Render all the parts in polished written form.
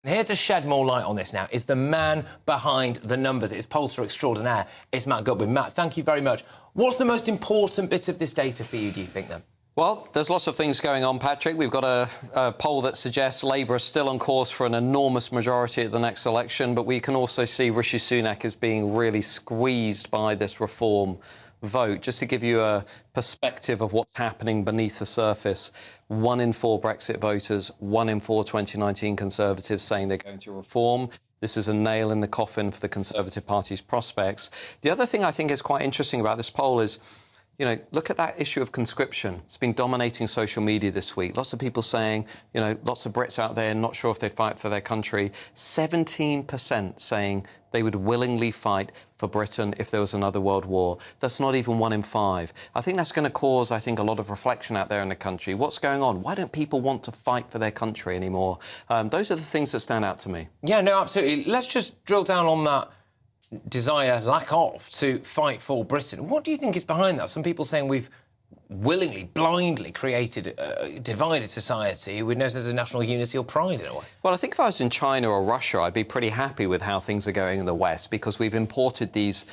Here to shed more light on this now is the man behind the numbers. It's pollster extraordinaire. It's Matt Goodwin. Matt, thank you very much. What's the most important bit of this data for you, do you think, then? Well, there's lots of things going on, Patrick. We've got a poll that suggests Labour is still on course for an enormous majority at the next election, but we can also see Rishi Sunak is being really squeezed by this reform vote. Just to give you a perspective of what's happening beneath the surface, 1 in 4 Brexit voters, 1 in 4 2019 Conservatives saying they're going to reform. This is a nail in the coffin for the Conservative Party's prospects. The other thing I think is quite interesting about this poll is, you know, look at that issue of conscription. It's been dominating social media this week. Lots of people saying, you know, lots of Brits out there not sure if they'd fight for their country. 17% saying they would willingly fight for Britain if there was another world war. That's not even 1 in 5. I think that's going to cause, a lot of reflection out there in the country. What's going on? Why don't people want to fight for their country anymore? Those are the things that stand out to me. Yeah, no, absolutely. Let's just drill down on that desire, lack of, to fight for Britain. What do you think is behind that? Some people saying we've willingly, blindly created a divided society with no sense of national unity or pride in a way. Well, I think if I was in China or Russia, I'd be pretty happy with how things are going in the West, because we've imported these,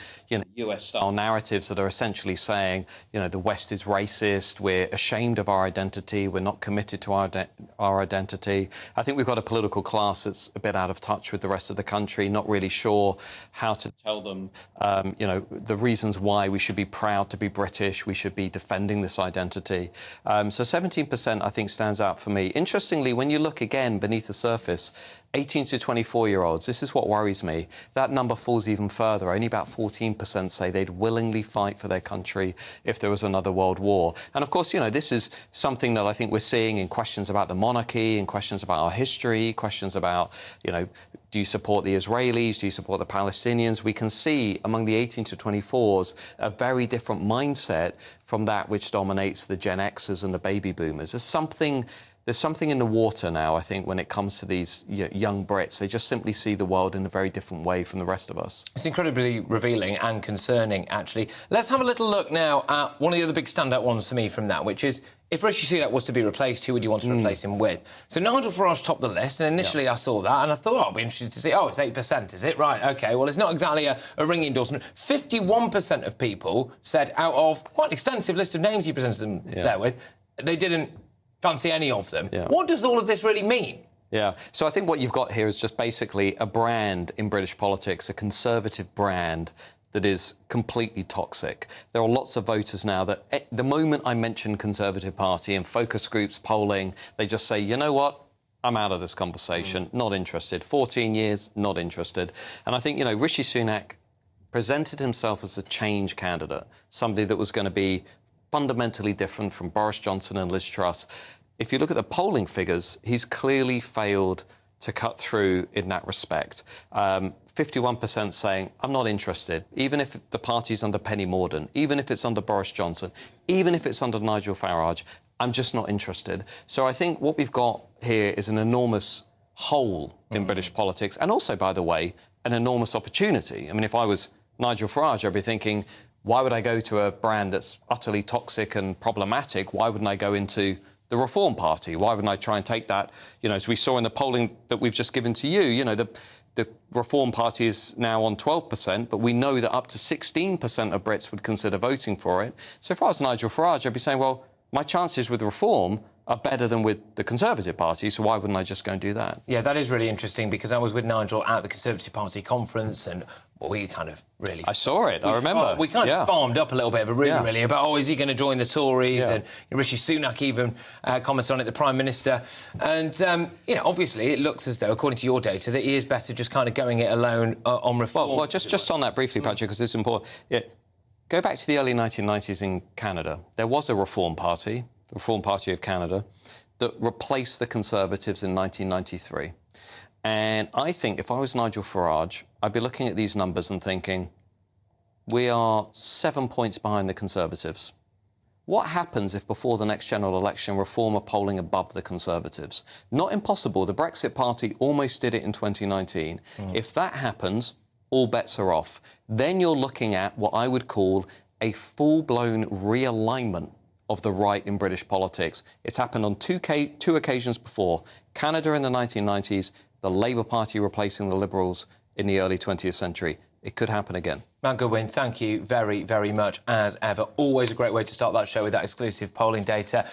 US-style narratives that are essentially saying, the West is racist, we're ashamed of our identity, we're not committed to our identity. I think we've got a political class that's a bit out of touch with the rest of the country, not really sure how to tell them, the reasons why we should be proud to be British, we should be defending this identity. So 17%, I think, stands out for me. Interestingly, when you look again beneath the surface, 18 to 24-year-olds, this is what worries me. That number falls even further. Only about 14% say they'd willingly fight for their country if there was another world war. And, of course, this is something that I think we're seeing in questions about the monarchy, in questions about our history, questions about, do you support the Israelis? Do you support the Palestinians? We can see among the 18 to 24s a very different mindset from that which dominates the Gen Xers and the baby boomers. There's something in the water now, I think, when it comes to these young Brits. They just simply see the world in a very different way from the rest of us. It's incredibly revealing and concerning, actually. Let's have a little look now at one of the other big standout ones for me from that, which is, if Rishi Sunak was to be replaced, who would you want to replace him with? So Nigel Farage topped the list, and initially I saw that, and I thought, I'll be interested to see, it's 8%, is it? Right, OK, well, it's not exactly a ringing endorsement. 51% of people said, out of quite an extensive list of names he presented them there with, they didn't fancy any of them. Yeah. What does all of this really mean? Yeah, so I think what you've got here is just basically a brand in British politics, a Conservative brand that is completely toxic. There are lots of voters now that, at the moment I mention Conservative Party and focus groups polling, they just say, you know what? I'm out of this conversation, not interested. 14 years, not interested. And I think, Rishi Sunak presented himself as a change candidate, somebody that was going to be fundamentally different from Boris Johnson and Liz Truss. If you look at the polling figures, he's clearly failed to cut through in that respect. 51% saying, I'm not interested, even if the party's under Penny Mordaunt, even if it's under Boris Johnson, even if it's under Nigel Farage, I'm just not interested. So I think what we've got here is an enormous hole in British politics, and also, by the way, an enormous opportunity. I mean, if I was Nigel Farage, I'd be thinking, why would I go to a brand that's utterly toxic and problematic? Why wouldn't I go into the Reform Party? Why wouldn't I try and take that, as we saw in the polling that we've just given to you, the Reform Party is now on 12%, but we know that up to 16% of Brits would consider voting for it. So if I was Nigel Farage, I'd be saying, well, my chances with Reform are better than with the Conservative Party, so why wouldn't I just go and do that? Yeah, that is really interesting, because I was with Nigel at the Conservative Party conference, and we kind of really... I saw it, I remember. We kind of farmed up a little bit of a rumour, really, about, is he going to join the Tories? And Rishi Sunak even commented on it, the Prime Minister. And, obviously it looks as though, according to your data, that he is better just kind of going it alone on Reform. Well, just on that briefly, Patrick, because it's important. Yeah. Go back to the early 1990s in Canada. There was a Reform Party, the Reform Party of Canada, that replaced the Conservatives in 1993. And I think if I was Nigel Farage, I'd be looking at these numbers and thinking, we are 7 points behind the Conservatives. What happens if before the next general election Reform are polling above the Conservatives? Not impossible. The Brexit Party almost did it in 2019. If that happens, all bets are off. Then you're looking at what I would call a full-blown realignment of the right in British politics. It's happened on two occasions before. Canada in the 1990s, the Labour Party replacing the Liberals in the early 20th century. It could happen again. Matt Goodwin, thank you very, very much, as ever. Always a great way to start that show with that exclusive polling data.